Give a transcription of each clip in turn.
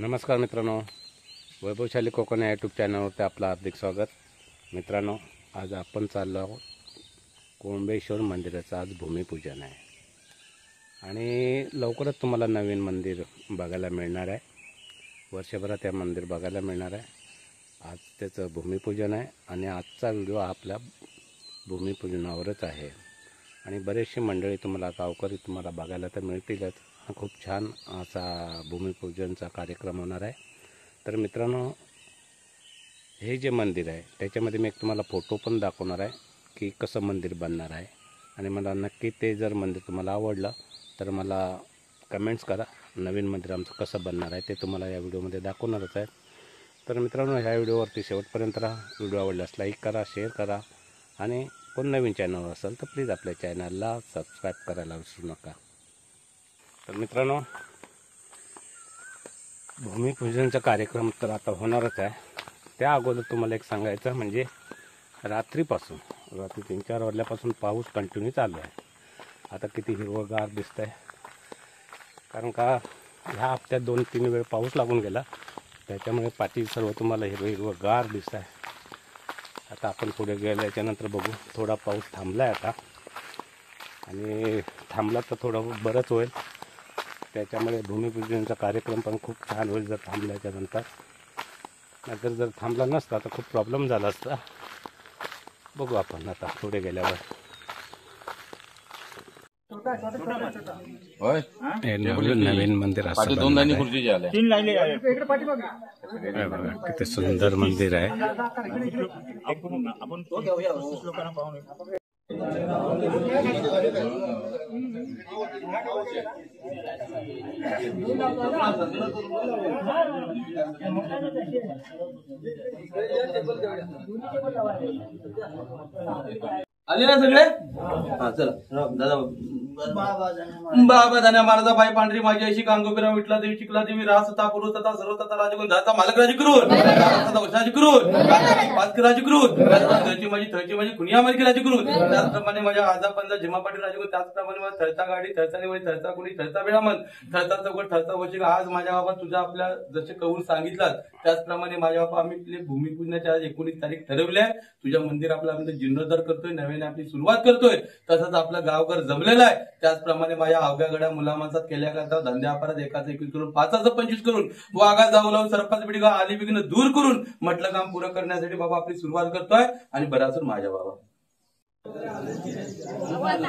नमस्कार मित्रांनो, वैभवशाली कोकण या यूट्यूब चॅनलवरती आपलं हार्दिक स्वागत. मित्रांनो, आज आपण चाललो आहोत कोळंबेश्वर मंदिराचं आज भूमिपूजन आहे आणि लवकरच तुम्हाला नवीन मंदिर बघायला मिळणार आहे. वर्षभरात हे मंदिर बघायला मिळणार आहे. आज त्याचं भूमिपूजन आहे आणि आजचा व्हिडिओ आपल्या भूमिपूजनावरच आहे आणि बरेचशी मंडळी तुम्हाला गावकरी तुम्हाला बघायला तर मिळतीलच. खूप छान असा भूमिपूजनचा कार्यक्रम होणार आहे. तर मित्रांनो, हे जे मंदिर आहे त्याच्यामध्ये मी एक तुम्हाला फोटो पण दाखवणार आहे की कसं मंदिर बनणार आहे आणि मला नक्की ते जर मंदिर तुम्हाला आवडलं तर मला कमेंट्स करा. नवीन मंदिर आमचं कसं बनणार आहे ते तुम्हाला या व्हिडिओमध्ये दाखवणारच आहे. तर मित्रांनो, ह्या व्हिडिओवरती शेवटपर्यंत राहा. व्हिडिओ आवडल्यास लाईक करा, शेअर करा आणि कोण नवीन चॅनलवर असेल तर प्लीज आपल्या चॅनलला सबस्क्राईब करायला विसरू नका. तर मित्रांनो, भूमिपूजनचा कार्यक्रम तर आता होणारच आहे. त्या अगोदर तुम्हाला एक सांगायचं म्हणजे रात्री 3-4 वाजल्यापासून पाऊस कंटिन्यू चालू आहे. आता किती हिरवगार दिसत आहे, कारण का ह्या हप्त्यात 2-3 वेळ पाऊस लागून गेला, त्याच्यामुळे पाठी सर्व तुम्हाला हिरवगार दिसत आहे. आता आपण पुढे गेल्याच्यानंतर बघू. थोडा पाऊस थांबला आहे आता आणि थांबला तर थोडं बरंच होईल. त्याच्यामुळे भूमिपूजनाचा कार्यक्रम पण खूप छान होईल जर थांबल्याच्या नंतर. नाहीतर जर थांबला नसता तर खूप प्रॉब्लेम झाला असता. बघू आपण आता पुढे गेल्यावर. नवीन मंदिर असं किती सुंदर मंदिर आहे. आले ना सगळे? हा चला दादा. बाबा धन्या महाराजा बाई पांढरी माझी अशी कांगोबिरा विटला देवी चिकला देवी रास तथा पूर्व तथा सर्व तथा राजगुण धाता मालक राजकरून राजकरून पाच राजकरून थळची माझी खुनिया मालकी राजकरून. त्याचप्रमाणे माझ्या आजा पंजा झिमा पाटील राजकरून. त्याचप्रमाणे माझा थळता गाडी थळता निवडी थळता कुणी थळता बेळामन थळता चौकट थळता वशिक. आज माझ्या बाबा तुझ्या आपल्या जसे कौल सांगितलात त्याचप्रमाणे माझ्या बाबा आम्ही आपले भूमिपूजनाच्या आज 19 तारीख ठरवली आहे. तुझ्या मंदिर आपल्यामध्ये जीर्णोद्धार करतोय, नव्याने आपली सुरुवात करतोय. तसंच आपलं गावघर जमलेलं आहे. त्याचप्रमाणे माझ्या अवघ्या गड्या मुलामांचात केल्याकरता धंद्या अपराध एकाच 21 करून 5-25 करून वागा जाऊ लावून सरपंच बिडगा आली बिघ्न दूर करून म्हटलं काम पुरं करण्यासाठी बाबा आपली सुरुवात करतोय. आणि बराच माझ्या बाबा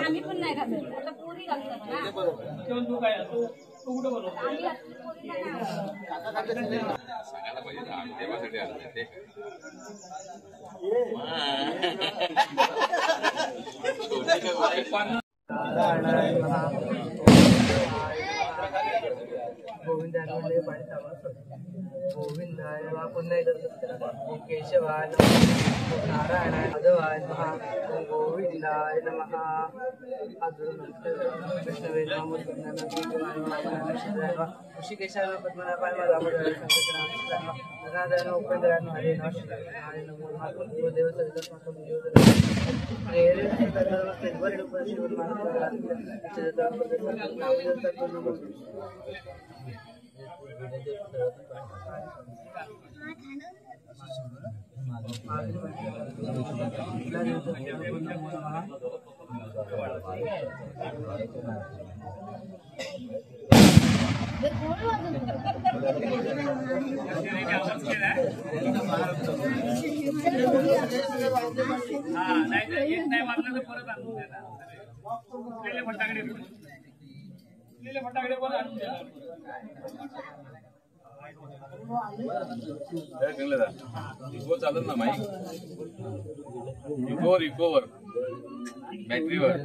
आम्ही पण नाही घालत, आता पोरी गोविंदाय पुन्हा केशवाय नारायणाय माधवाय नमः. गोविंदाय नमः. कृष्णवे ऋषिकेशाय पद्मनाभाय धनादय उपेंद्राय हरे नमः. चालत ना माईक रिकोवर बॅटरीवर.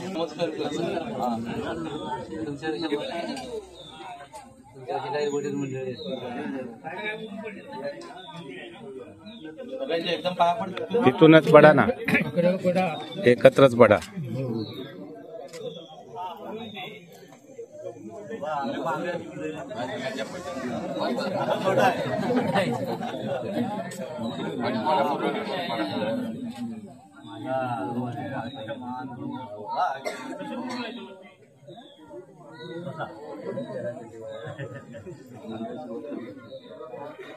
नमस्कार. तिथूनच पडा ना, एकत्रच पडा.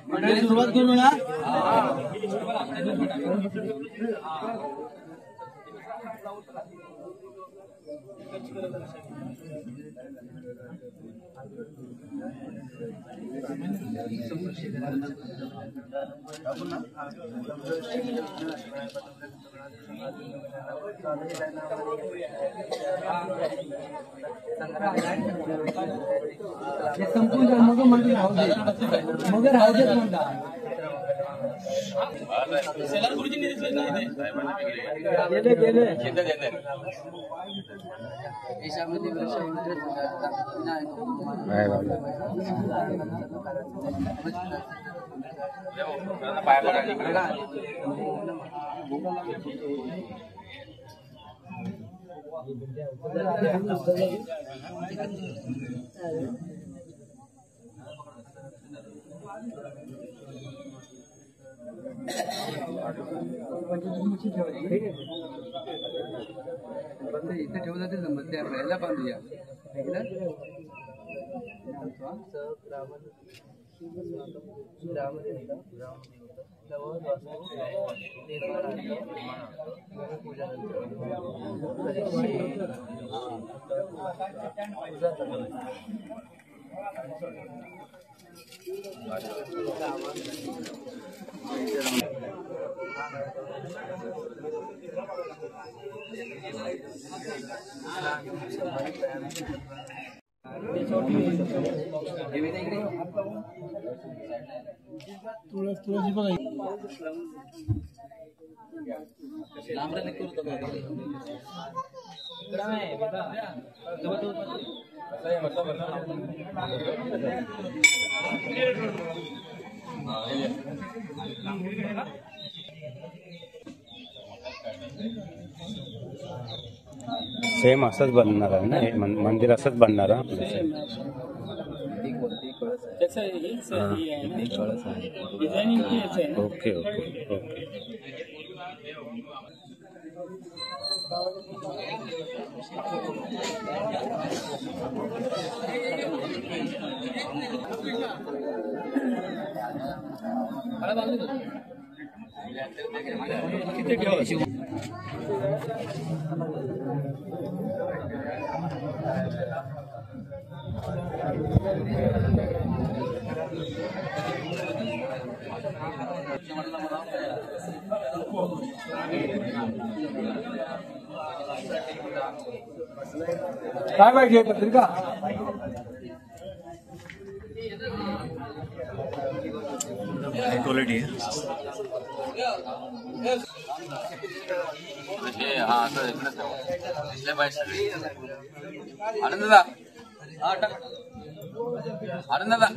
मंडळी सुरुवात करू ना. इथे ठेवलं ते जमत त्या राहायला बांधूया तुळशी बघा सेम असंच बनणार आहे ना हे मंदिर असंच बनणार आहे आपलं सेम. Okay okay okay. काय पाहिजे पत्रिका क्वालिटी आनंददा आनंददा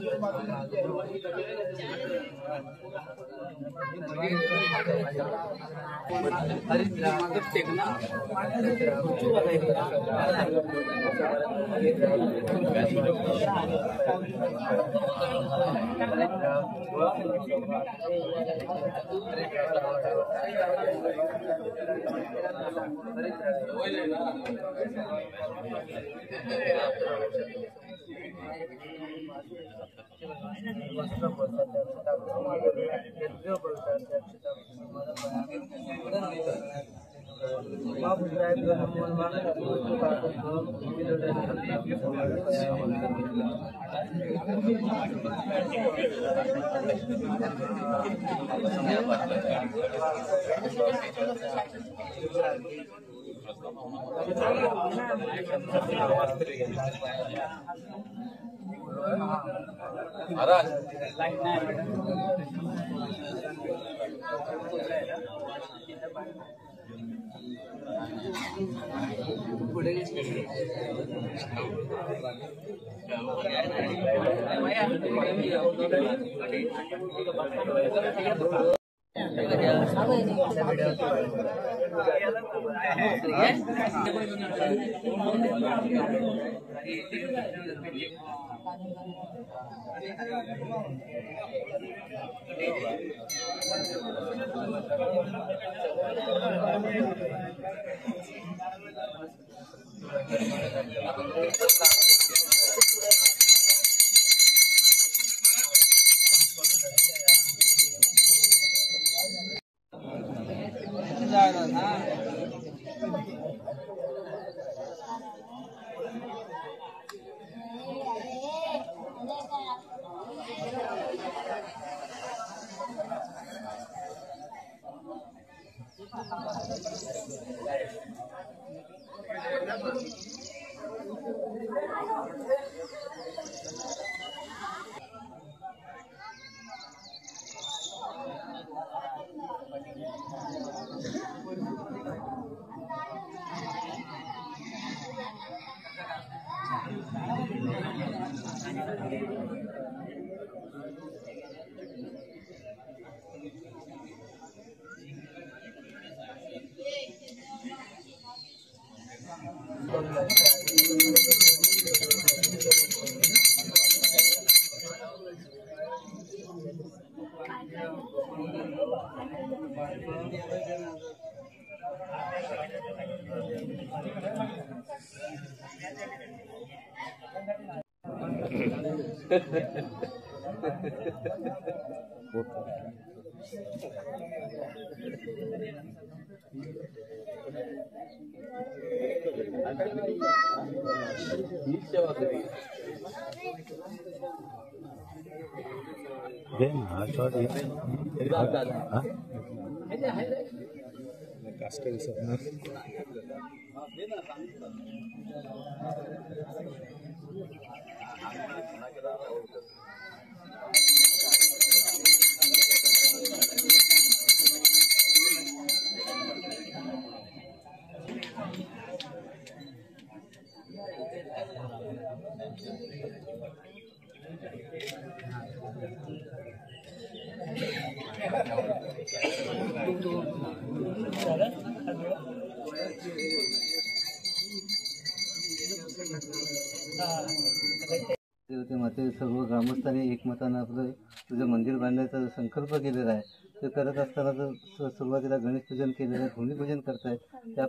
माते सर्व ग्रामस्थांनी एकमतानं आपलं तुझं मंदिर बांधण्याचा संकल्प केलेला आहे. ते करत असताना जर सुरुवातीला गणेश पूजन केलेलं आहे, भूमिपूजन करतायत, त्या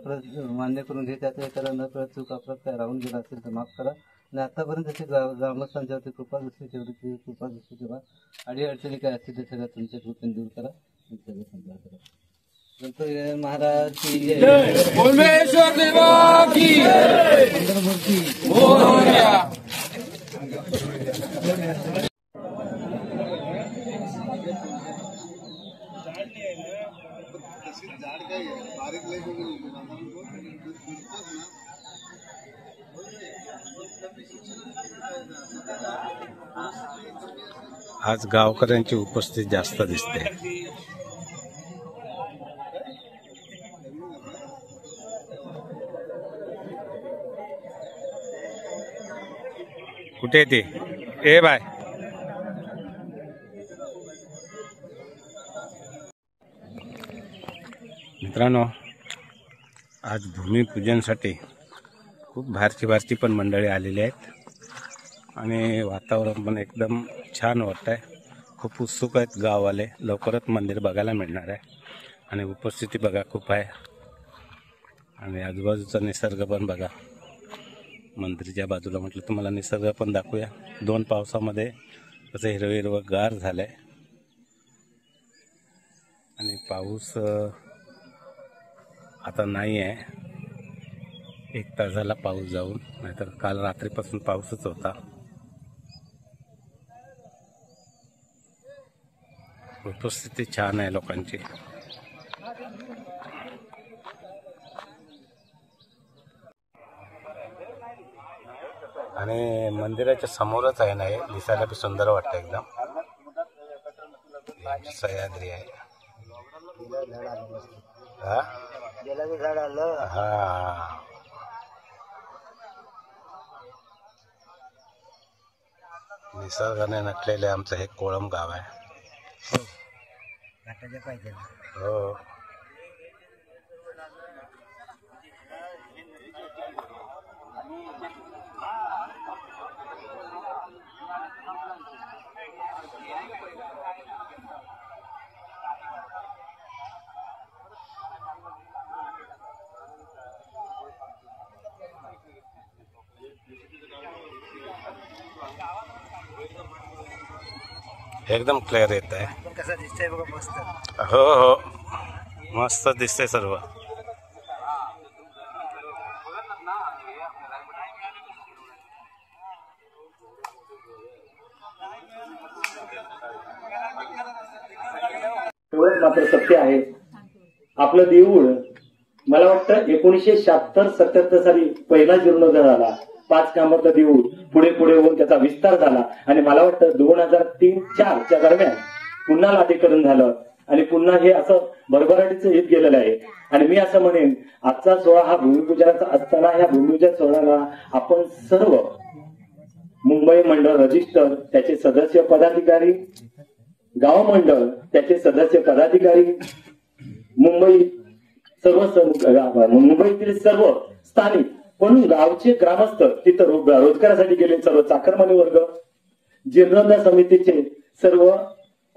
मान्य करून घे. त्याचा एखादा न कळत चूक आपलं काय राहून गेला असेल तर माफ करा. आणि आतापर्यंत जशी ग्रामस्थांच्यावरती कृपा दृष्टी ठेवली कृपा दृष्टी ठेवा. अडी अडचणी काय असतील ते सगळ्या तुमच्या कृपेने दूर करा. सगळं संपार करा. गणपती महाराज की जय. कोंबेश्वर देवा की आज गावकऱ्यांची उपस्थिती जास्त दिसते. कुठे ते ए बाय मित्रांनो, आज भूमिपूजनसाठी खूप बाहेरची पण मंडळी आलेली आहेत आणि वातावरण पण एकदम छान वाटत आहे. खूप उत्सुक आहेत गाववाले. लवकरच मंदिर बघायला मिळणार आहे आणि उपस्थिती बघा खूप आहे. आणि आजूबाजूचा निसर्ग पण बघा. मंदिराच्या बाजूला म्हटलं तुम्हाला निसर्ग पण दाखवूया. 2 पावसामध्ये कसं हिरवं गार झालंय आणि पाऊस आता नाही आहे. 1 तास झाला पाऊस जाऊन, नाहीतर काल रात्रीपासून पाऊसच होता. उपस्थिती छान आहे लोकांची. आणि मंदिराच्या समोरच आहे ना, हे दिसायला बी सुंदर वाटतं एकदम. सह्याद्री आहे. हा निसर्गाने नटलेले आमचं हे कोळम गाव आहे. त्याच्या पाहिजे. हो. एकदम क्लिअर येत आहे. पण कसं दिसतंय बघा मस्त. हो हो, मस्त दिसतंय सर्व. एवढंच मात्र सत्य आहे, आपलं देऊळ मला वाटतं 1976-77 साली पहिला जीर्णोद्धार झाला. 5 कामाचं देऊळ पुढे पुढे होऊन त्याचा विस्तार झाला आणि मला वाटतं 2003-4च्या दरम्यान पुन्हा लादीकरण झालं आणि पुन्हा हे असं भरभराटीचं येत गेलेलं आहे. आणि मी असं म्हणेन, आजचा सोहळा हा भूमिपूजनाचा असताना ह्या भूमिपूजन सोहळ्याला आपण सर्व मुंबई मंडळ रजिस्टर, त्याचे सदस्य पदाधिकारी, गाव मंडळ त्याचे सदस्य पदाधिकारी, मुंबईतील सर्व स्थानिक पण गावचे ग्रामस्थ, तिथं रोजगारासाठी गेले सर्व चाकरमानी वर्ग, जीर्णोद्धार समितीचे सर्व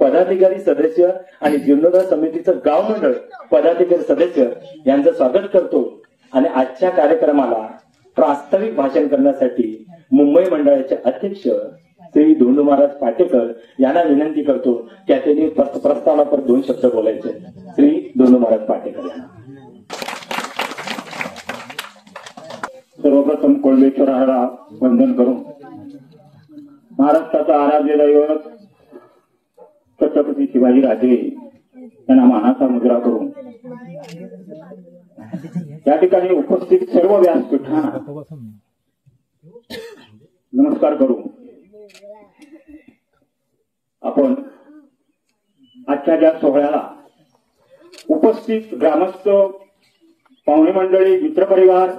पदाधिकारी सदस्य आणि जीर्णोद्धार समितीचं गाव मंडळ पदाधिकारी सदस्य यांचं स्वागत करतो. आणि आजच्या कार्यक्रमाला प्रास्ताविक भाषण करण्यासाठी मुंबई मंडळाचे अध्यक्ष श्री धोंडू महाराज पाटेकर यांना विनंती करतो की त्यांनी प्रस्तावनापर 2 शब्द बोलायचे. श्री धोंडू महाराज पाटेकर यांना. सर्वप्रथम कोळंबेश्वराला वंदन करून महाराष्ट्राचा आराध्य दैवत छत्रपती शिवाजी राजे यांना मानाचा मुजरा करून या ठिकाणी उपस्थित सर्व व्यासपीठांना नमस्कार करू. आपण आजच्या ज्या सोहळ्याला उपस्थित ग्रामस्थ, पाहुणे मंडळी, मित्रपरिवार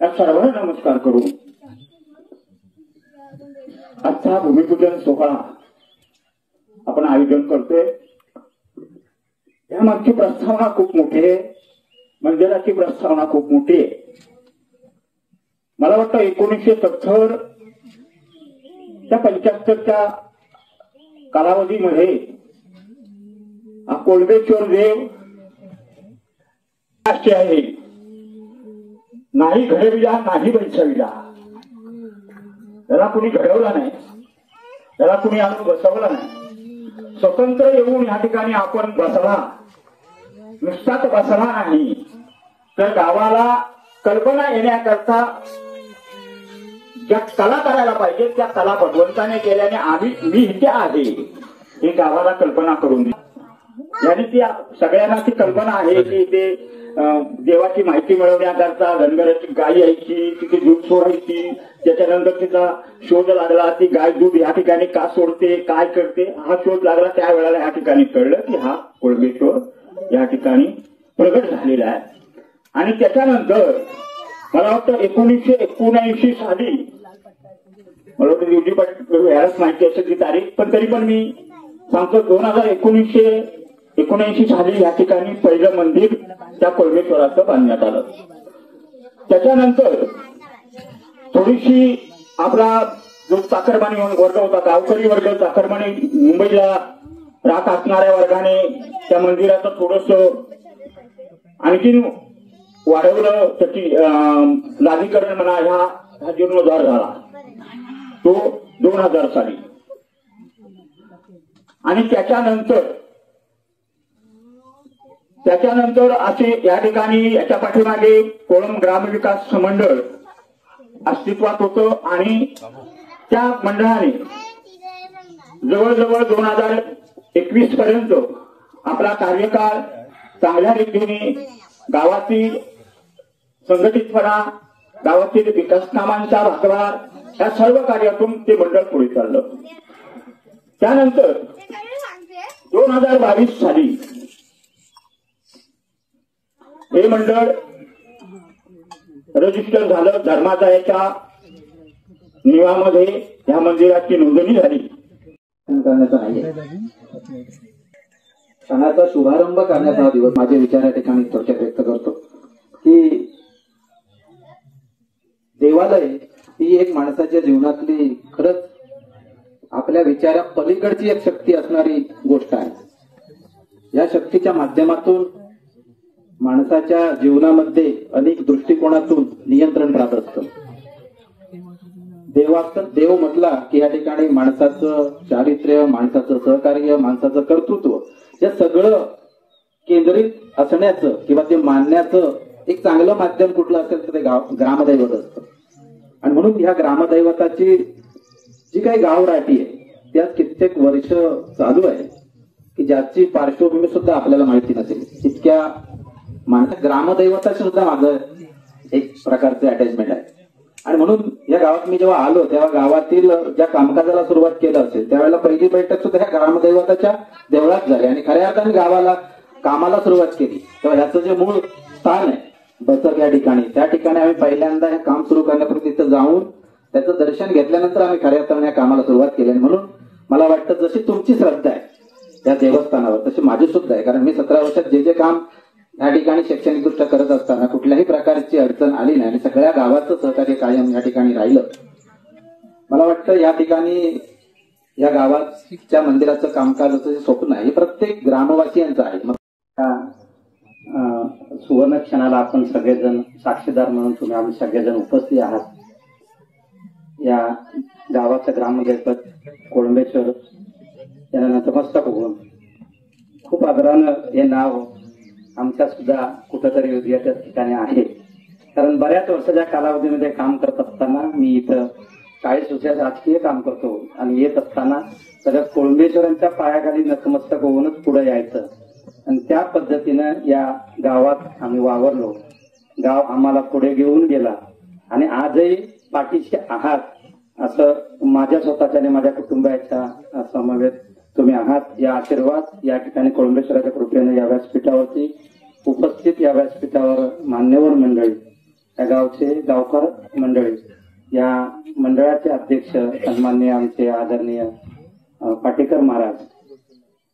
या सर्वांना नमस्कार करू. आजचा भूमिपूजन सोहळा आपण आयोजन करतोय. यामागची प्रस्तावना खूप मोठी आहे, मंदिराची प्रस्तावना खूप मोठी आहे. मला वाटतं 1970 त्या 75च्या कालावधीमध्ये हा कोळंबेश्वर देव राष्ट्रीय आहे. नाही घडविला, नाही बैसविला, त्याला कुणी घडवला नाही, त्याला कुणी आणून बसवला नाही. स्वतंत्र येऊन या ठिकाणी आपण बसला, नुसताच बसला नाही तर गावाला कल्पना येण्याकरता ज्या कला करायला पाहिजे त्या कला भगवंताने केल्याने मी इथे आहे हे गावाला कल्पना करून दिली. आणि ती सगळ्यांना ती कल्पना आहे की ते देवाची माहिती मिळवण्याकरता धनगराची गाय यायची, तिथे दूध सोडायची, त्याच्यानंतर तिचा शोध लागला, ती गाय दूध या ठिकाणी का सोडते, काय करते, हा शोध लागला. त्यावेळेला या ठिकाणी कळलं की हा कोळंबेश्वर या ठिकाणी प्रगट झालेला आहे. आणि त्याच्यानंतर मला वाटतं 1979 साली, मला वाटतं दिवजी पाटील यालाच माहिती असेल ती तारीख, पण तरी पण मी सांगतो 1979 साली या ठिकाणी पहिलं मंदिर त्या कोळंबेश्वराचं बांधण्यात आलं. त्याच्यानंतर थोडीशी आपला जो चाकरमानी वर्ग होता, गावकरी वर्ग, चाकरमानी मुंबईला राहत असणाऱ्या वर्गाने त्या मंदिराचं थोडस आणखीन वाढवलं. त्याची लादीकरण म्हणा, हा जीर्णोद्धार झाला तो 2000 साली. आणि त्याच्यानंतर असे या ठिकाणी याच्या पाठीमागे कोळंब ग्रामविकास मंडळ अस्तित्वात होतं आणि त्या मंडळाने जवळजवळ 2021 पर्यंत आपला कार्यकाळ चांगल्या रीतीने गावातील संघटितपणा, गावातील विकास कामांचा भागभार या सर्व कार्यातून ते मंडळ पुढे चाललं. त्यानंतर 2022 साली हे मंडळ रजिस्टर झालं. धर्मादायाच्या नियमामध्ये या मंदिराची नोंदणी झाली. सणाचा शुभारंभ करण्याचा हा दिवस. माझे विचार या ठिकाणी थोडक्यात व्यक्त करतो की देवालय ही एक माणसाच्या जीवनातली खरंच आपल्या विचारा पलीकडची एक शक्ती असणारी गोष्ट आहे. या शक्तीच्या माध्यमातून माणसाच्या जीवनामध्ये अनेक दृष्टिकोनातून नियंत्रण राहत असतं. देव म्हटला की या ठिकाणी माणसाचं चारित्र्य, माणसाचं सहकार्य, माणसाचं कर्तृत्व हे सगळं केंद्रित असण्याचं किंवा ते मानण्याचं एक चांगलं माध्यम कुठलं असेल तर ते ग्रामदैवत असतं. आणि म्हणून ह्या ग्रामदैवताची जी काही गावराटी आहे त्यात कित्येक वर्ष चालू आहे की ज्याची पार्श्वभूमी सुद्धा आपल्याला माहिती नसेल. इतक्या ग्रामदैवताशी सुद्धा माझं एक प्रकारचे अटॅचमेंट आहे. आणि म्हणून या गावात मी जेव्हा आलो तेव्हा गावातील ज्या कामकाजाला सुरुवात केलं असेल त्यावेळेला पहिली बैठक सुद्धा ह्या ग्रामदैवताच्या देवळात झाली आणि खऱ्या अर्थाने गावाला कामाला सुरुवात केली तेव्हा ह्याचं जे मूळ स्थान आहे बचक या ठिकाणी, त्या ठिकाणी आम्ही पहिल्यांदा हे काम सुरू करण्यापूर्वी तिथं जाऊन त्याचं दर्शन घेतल्यानंतर आम्ही खऱ्या अर्थाने या कामाला सुरुवात केली. आणि म्हणून मला वाटतं जशी तुमची श्रद्धा आहे त्या देवस्थानावर तशी माझी सुद्धा आहे. कारण मी 17 वर्षात जे काम या ठिकाणी शैक्षणिकदृष्ट्या करत असताना कुठल्याही प्रकारची अडचण आली नाही आणि सगळ्या गावाचं सहकार्य कायम या ठिकाणी राहिलं. मला वाटतं या ठिकाणी या गावाच्या मंदिराचं कामकाजाचं जे स्वप्न आहे हे प्रत्येक ग्रामवासियांचं आहे. सुवर्ण क्षणाला आपण सगळेजण साक्षीदार म्हणून तुम्ही आम्ही सगळेजण उपस्थित आहात. या गावाचं ग्रामदैवत कोळंबेश्वर यांना नतमस्तक होऊन खूप आदरानं हे नाव आमच्या सुद्धा कुठंतरी हृदयाच्या ठिकाणी आहे. कारण बऱ्याच वर्षाच्या कालावधीमध्ये काम करत असताना मी इथं 40 वर्षात राजकीय काम करतो आणि येत असताना सगळ्या कोळंबेश्वरांच्या पायाखाली नतमस्तक होऊनच पुढे यायचं आणि त्या पद्धतीनं या गावात आम्ही वावरलो. गाव आम्हाला पुढे घेऊन गेला आणि आजही पाठीशी आहात असं माझ्या स्वतःच्या आणि माझ्या कुटुंबाच्या समवेत तुम्ही आहात. या आशीर्वाद या ठिकाणी कोळंबेश्वराच्या कृपेने या व्यासपीठावरती उपस्थित या व्यासपीठावर मान्यवर मंडळी, या गावचे गावकर मंडळी, या मंडळाचे अध्यक्ष सन्माननीय आमचे आदरणीय पाटेकर महाराज,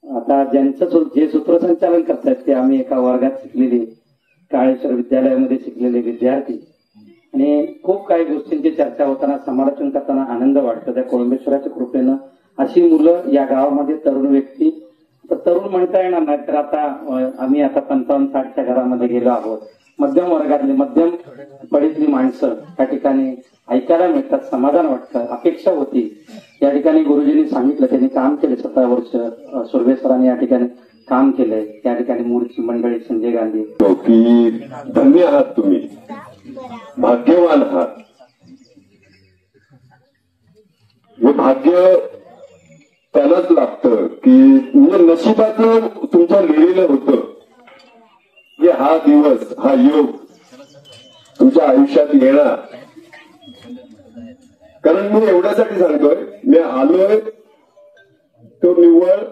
आता ज्यांचं जे सूत्रसंचालन करतायत ते आम्ही एका वर्गात शिकलेले काळेश्वर विद्यालयामध्ये शिकलेले विद्यार्थी आणि खूप काही गोष्टींची चर्चा होताना समालोचन करताना आनंद वाटतो. त्या कोळंबेश्वराच्या कृपेनं अशी मुलं या गावामध्ये तरुण व्यक्ती, तरुण म्हणता येणार नाही तर आता आम्ही आता 55-60च्या घरामध्ये गेलो आहोत. मध्यम वर्गातली मध्यम पडीतली माणसं त्या ठिकाणी ऐकायला मिळतात, समाधान वाटतं, अपेक्षा होती. या ठिकाणी गुरुजींनी सांगितलं त्यांनी काम केले 17 वर्ष, सुर्वेसरांनी या ठिकाणी काम केलंय. त्या ठिकाणी मूळची मंडळी संजय गांधी की धन्य आहात, तुम्ही भाग्यवान आहात. हे भाग्य त्यालाच लागतं की नशिबाचं तुमच्या लिहिलेलं होतं की हा दिवस, हा योग तुमच्या आयुष्यात येणार. कारण मी एवढ्यासाठी सांगतोय, मी आलोय तो निव्वळ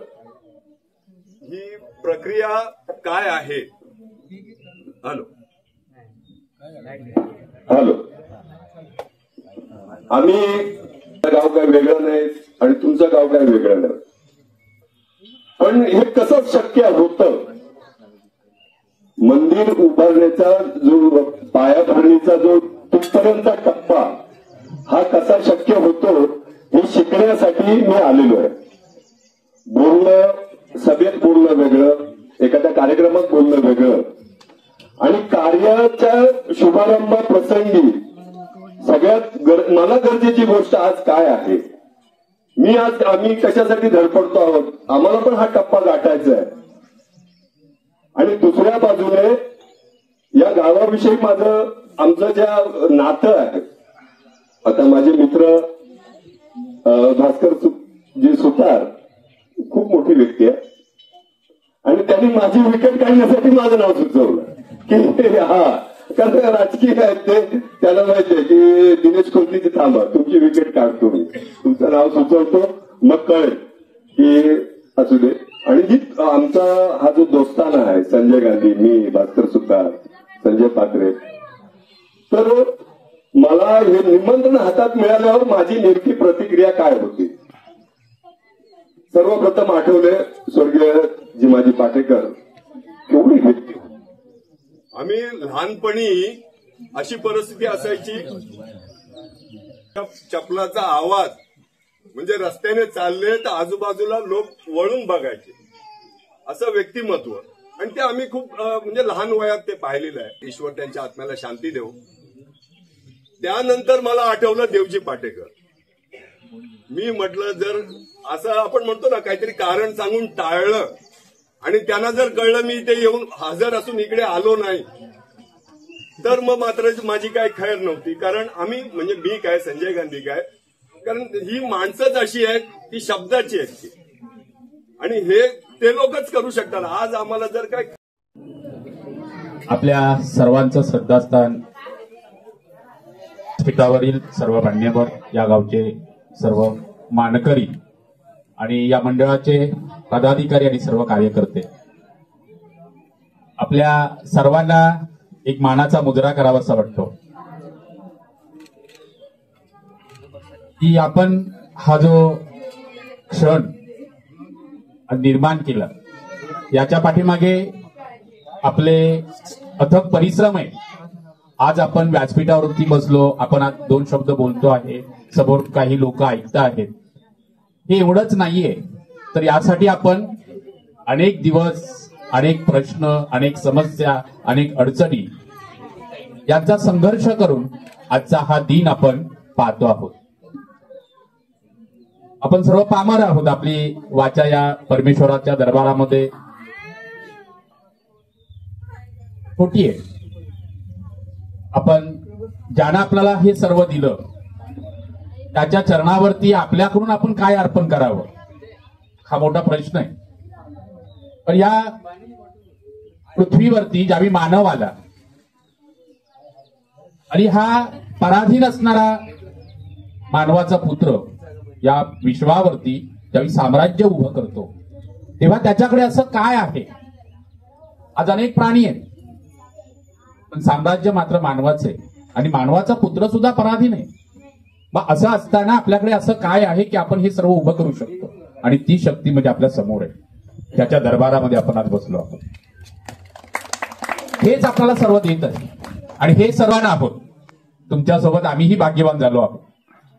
ही प्रक्रिया काय आहे. हॅलो हॅलो, आम्ही गाव काय वेगळं नाही आणि तुमचं गाव काय वेगळं नाही, पण हे कसं शक्य होतं. मंदिर उभारण्याचा जो पायाभरणीचा जो तिथपर्यंतचा टप्पा हा कसा शक्य होतो हे शिकण्यासाठी मी आलेलो आहे. बोलणं, सभेत बोलणं वेगळं, एखाद्या कार्यक्रमात बोलणं वेगळं आणि कार्याच्या शुभारंभ प्रसंगी सगळ्यात मला गरजेची गोष्ट आज काय आहे. आम्ही कशासाठी धडपडतो आहोत, आम्हाला पण हा टप्पा गाठायचा आहे. आणि दुसऱ्या बाजूने या गावाविषयी आमचं ज्या नातं आहे, आता माझे मित्र भास्कर जी सुतार खूप मोठी व्यक्ती आहे आणि त्यांनी माझी विकेट काढण्यासाठी माझं नाव सुचवलं की हा, कारण राजकीय आहेत ते, त्याला माहितीये की दिनेश कोलतीची थांबा, तुमची विकेट काढतो मी, तुमचं नाव सुचवतो, मग कळेल की असू दे. आणि जी आमचा हा जो दोस्ताना आहे, संजय गांधी, मी, भास्कर सुतार, संजय पात्रे, तर मला हे निमंत्रण हातात मिळाल्यावर माझी नेमकी प्रतिक्रिया काय होती. सर्वप्रथम आठवले स्वर्गीय जिमाजी पाटेकर. केवढी व्यक्ती. आम्ही लहानपणी अशी परिस्थिती असायची, चपलाचा आवाज म्हणजे रस्त्याने चालले तर आजूबाजूला लोक वळून बघायचे, असं व्यक्तिमत्व. आणि ते आम्ही खूप म्हणजे लहान वयात ते पाहिलेलं आहे. ईश्वर त्यांच्या आत्म्याला शांती देव. त्यानंतर मला आठवलं देवजी पाटेकर. मी म्हटलं जर असं आपण म्हणतो ना काहीतरी कारण सांगून टाळलं आणि त्यांना जर कळलं मी इथे येऊन हजर असून इकडे आलो नाही तर मग मात्र माझी काय खैर नव्हती. कारण आम्ही म्हणजे मी काय संजय गांधी काय, कारण ही माणसंच अशी आहेत ती शब्दाची आहेत ती, आणि हे ते लोकच करू शकतात. आज आम्हाला जर काय आपल्या सर्वांचं श्रद्धास्थान व्यासपीठावरील सर्व मान्यवर, या गावचे सर्व मानकरी आणि या मंडळाचे पदाधिकारी आणि सर्व कार्यकर्ते, आपल्या सर्वांना एक मानाचा मुजरा करावासा वाटतो की आपण हा जो क्षण निर्माण केला याच्या पाठीमागे आपले अथक परिश्रम आहे. आज आपण व्यासपीठावरती बसलो, आपण आज 2 शब्द बोलतो आहे, समोर काही लोक ऐकत आहेत. हे एवढंच नाहीये, तर यासाठी आपण अनेक दिवस, अनेक प्रश्न, अनेक समस्या, अनेक अडचणी यांचा संघर्ष करून आजचा हा दिन आपण पाहतो आहोत. आपण सर्व पामर आहोत. आपली वाचा या परमेश्वराच्या दरबारामध्ये छोटी आहे. आपण ज्यानं आपल्याला हे सर्व दिलं त्याच्या चरणावरती आपल्याकडून आपण काय अर्पण करावं हा मोठा प्रश्न आहे. पण या पृथ्वीवरती ज्यावेळी मानव आला आणि हा पराधीन असणारा मानवाचा पुत्र या विश्वावरती ज्यावेळी साम्राज्य उभं करतो तेव्हा त्याच्याकडे असं काय आहे. आज अनेक प्राणी आहेत पण साम्राज्य मात्र मानवाचं आहे आणि मानवाचा पुत्र सुद्धा पराधीन आहे. मग असं असताना आपल्याकडे असं काय आहे की आपण हे सर्व उभं करू शकतो, आणि ती शक्ती म्हणजे आपल्या समोर आहे. त्याच्या दरबारामध्ये आपण आज बसलो आहोत. हेच आपल्याला सर्व देत आहे आणि हे सर्वांना आहोत. तुमच्यासोबत आम्हीही भाग्यवान झालो आहोत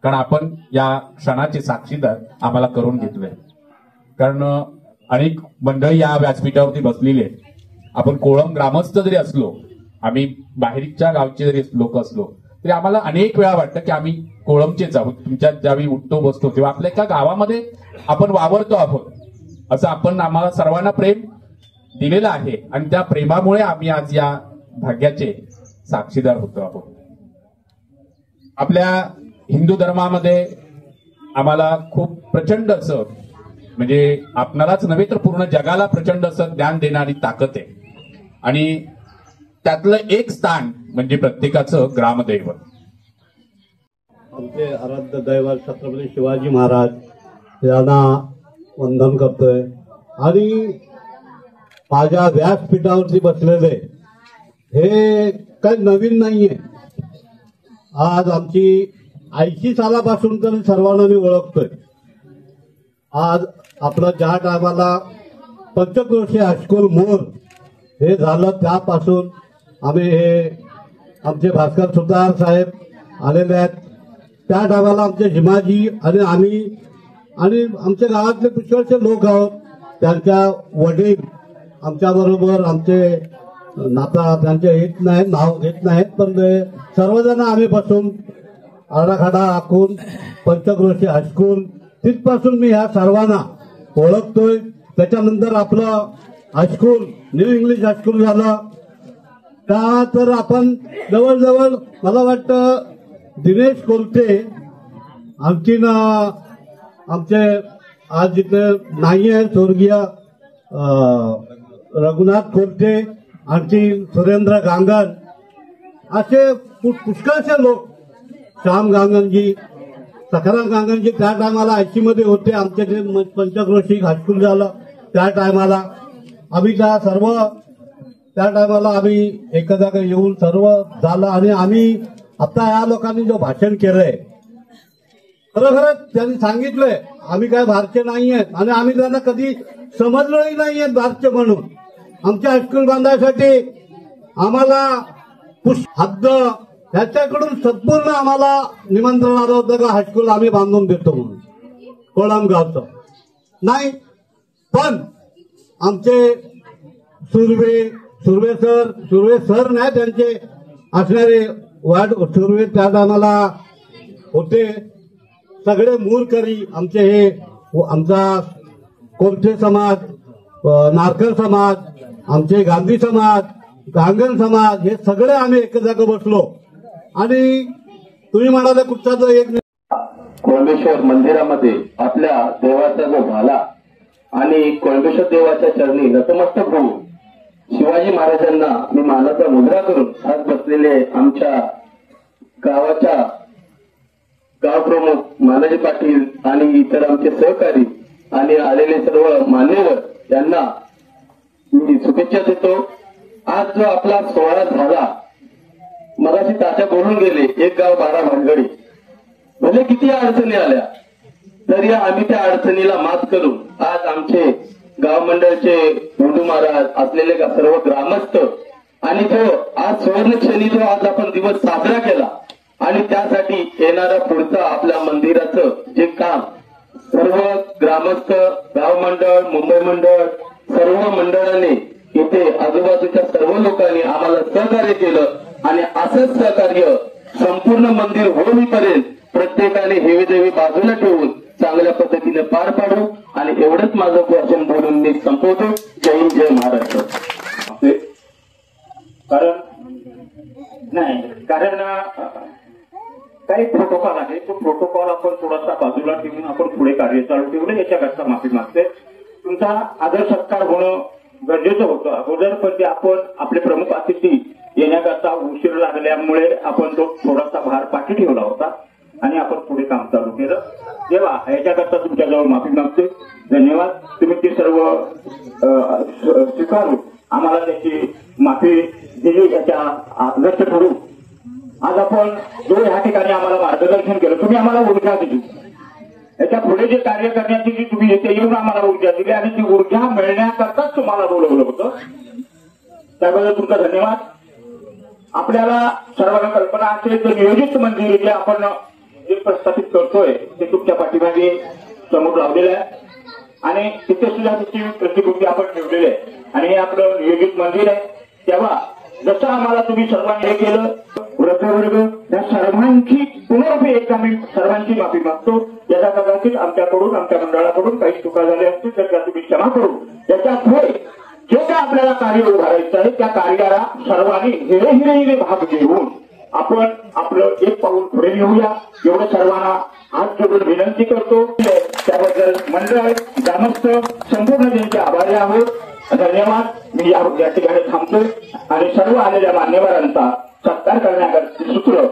कारण आपण या क्षणाचे साक्षीदार आम्हाला करून घेतले. कारण अनेक मंडळी या व्यासपीठावरती बसलेली आहेत. आपण कोळम ग्रामस्थ जरी असलो, आम्ही बाहेरच्या गावचे जरी लोक असलो तरी आम्हाला अनेक वेळा वाटतं की आम्ही कोळमचेच आहोत. तुमच्यात ज्यावेळी उठतो बसतो तेव्हा आपल्या एका गावामध्ये आपण वावरतो आहोत. असं आपण आम्हाला सर्वांना प्रेम दिलेलं आहे आणि त्या प्रेमामुळे आम्ही आज या भाग्याचे साक्षीदार होतो आहोत. आपल्या हिंदू धर्मामध्ये आम्हाला खूप प्रचंड असं म्हणजे आपणालाच नव्हे तर पूर्ण जगाला प्रचंड असं ज्ञान देणारी ताकद आहे. आणि त्यातलं एक स्थान म्हणजे प्रत्येकाचं ग्रामदैवत. आमचे आराध्य दैवत छत्रपती शिवाजी महाराज यांना वंदन करतोय. आणि माझ्या व्यासपीठावरती बसलेले हे काही नवीन नाहीये. आज आमची 80 सालापासून तर सर्वांना मी ओळखतोय. आज आपलं ज्या टायमाला पंचक्रोशी हायस्कूल मोर हे झालं त्यापासून आम्ही हे आमचे भास्कर सुतार साहेब आलेले आहेत. त्या टायमाला आमचे जिमाजी आणि आम्ही आणि आमच्या गावातले पुष्कळचे लोक आहोत. त्यांच्या वडील आमच्याबरोबर आमचे नाता त्यांचे येत नाहीत, नाव घेत नाहीत, पण सर्वजण आम्ही बसून आडाखाडा आखून पंचक्रोशी हायस्कूल तिथपासून मी ह्या सर्वांना ओळखतोय. त्याच्यानंतर आपलं हायस्कूल न्यू इंग्लिश हायस्कूल झालं का तर आपण जवळजवळ मला वाटतं दिनेश कोलते आणखीन आमचे आज जिथे नाही आहे स्वर्गीय रघुनाथ कोलते, आणखी सुरेंद्र गांगण, असे पुष्कळसे लोक, श्याम गांगणजी, सखाराम गांगणजी त्या टायमाला 80 मध्ये होते. आमच्या पंचक्रोशी हायस्कूल झालं त्या टायमाला आम्ही त्या टायमाला आम्ही एका जागा येऊन सर्व झालं. आणि आम्ही आता या लोकांनी जो भाषण केलंय खरोखरच त्यांनी सांगितलंय आम्ही काय भारतीय नाही आहेत आणि आम्ही त्यांना कधी समजलोही नाही आहेत भारतीय म्हणून. आमच्या हायस्कूल बांधायसाठी आम्हाला हद्द ह्याच्याकडून संपूर्ण आम्हाला निमंत्रण आलं होतं का हायस्कूल आम्ही बांधून देतो म्हणून कोळंबगावचं. नाही, पण आमचे सुर्वे सर नाही त्यांचे असणारे वार्ड सुर्वे त्या टायमाला होते. सगळे मूरकरी आमचे हे आमचा कोरठे समाज, नारकर समाज, आमचे गांधी समाज, गांगण समाज हे सगळे आम्ही एक जागा बसलो आणि तुम्ही म्हणाले कुठचा जो एक कोळंबेश्वर मंदिरामध्ये आपल्या देवाचा जो भाला आणि कोळंबेश्वर देवाच्या चरणी नतमस्तक होऊन शिवाजी महाराजांना मी मानाचा मुद्रा करून आज बसलेले आमच्या गावाच्या गावप्रमुख मानाजी पाटील आणि इतर आमचे सहकारी आणि आलेले सर्व मान्यवर यांना मी शुभेच्छा देतो. आज जो आपला सोहळा झाला, मगाशी तात्या बोलून गेले, एक गाव 12 भानगडी. भले किती अडचणी आल्या तरी आम्ही त्या अडचणीला मात करून आज आमचे गाव मंडळचे धोंडू महाराज असलेले सर्व ग्रामस्थ आणि जो आज सुवर्णक्षणी जो आज आपण दिवस साजरा केला आणि त्यासाठी येणारा पुढचा आपल्या मंदिराचं जे काम सर्व ग्रामस्थ, गाव मंडळ, मुंबई मंडळ, सर्व मंडळाने इथे आजूबाजूच्या सर्व लोकांनी आम्हाला सहकार्य केलं आणि असंच सहकार्य संपूर्ण मंदिर होईपर्यंत प्रत्येकाने हेवी देवी बाजूला ठेवून चांगल्या पद्धतीने पार पाडू. आणि एवढंच माझं भाषण बोलून मी संपवतो. जय हिंद, जय महाराष्ट्र. कारण काही प्रोटोकॉल आहे, तो प्रोटोकॉल आपण थोडासा बाजूला ठेवून आपण पुढे कार्य चालू ठेवलं, याच्याकरता माफी मागते. तुमचा आदर सत्कार होणं गरजेचं होतं अगोदर, पण ते आपण आपले प्रमुख अतिथी येण्याकरता उशीर लागल्यामुळे आपण तो थोडासा भार पाठी ठेवला होता आणि आपण पुढे काम चालू केलं. तेव्हा याच्याकरता तुमच्याजवळ माफी मागते. धन्यवाद. तुम्ही ते सर्व स्वीकारून आम्हाला त्याची माफी दिली याच्या लक्ष ठरू. आज आपण जो ह्या ठिकाणी आम्हाला मार्गदर्शन केलं, तुम्ही आम्हाला ऊर्जा दिली, याच्या पुढे जे कार्य करण्याची जी तुम्ही इथे येऊन आम्हाला ऊर्जा दिली आणि ती ऊर्जा मिळण्याकरताच तुम्हाला बोलवलं होतं, त्याबद्दल तुमचा धन्यवाद. आपल्याला सर्वांना कल्पना असेल तर नियोजित मंदिर जे आपण जे प्रस्थापित करतोय ते तुमच्या पाठीमागे समोर लावलेलं आहे आणि तिथे सुद्धा त्याची प्रतिकृती आपण ठेवलेली आहे आणि हे आपलं नियोजित मंदिर आहे. तेव्हा जसं आम्हाला तुम्ही सर्वांनी हे केलं, वृद्धवर्ग या सर्वांची पुनर्फी एक आम्ही सर्वांची माफी मागतो. याचा कदाचित आमच्याकडून आमच्या मंडळाकडून काही चुका झाल्या असतील तर त्या तुम्ही क्षमा करू. याच्या पुढे जे काय आपल्याला कार्य उभारायचं आहे त्या कार्याला सर्वांनी हिरे भाग घेऊन आपण आपलं एक पाऊल पुढे नेऊया, एवढं सर्वांना हात जोडून विनंती करतो. त्याबद्दल मंडळ, ग्रामस्थ संपूर्ण त्यांचे आभारी आहोत. धन्यवाद. मी या ठिकाणी थांबतो आणि सर्व आलेल्या मान्यवरांचा सत्कार करण्याकरता सूत्र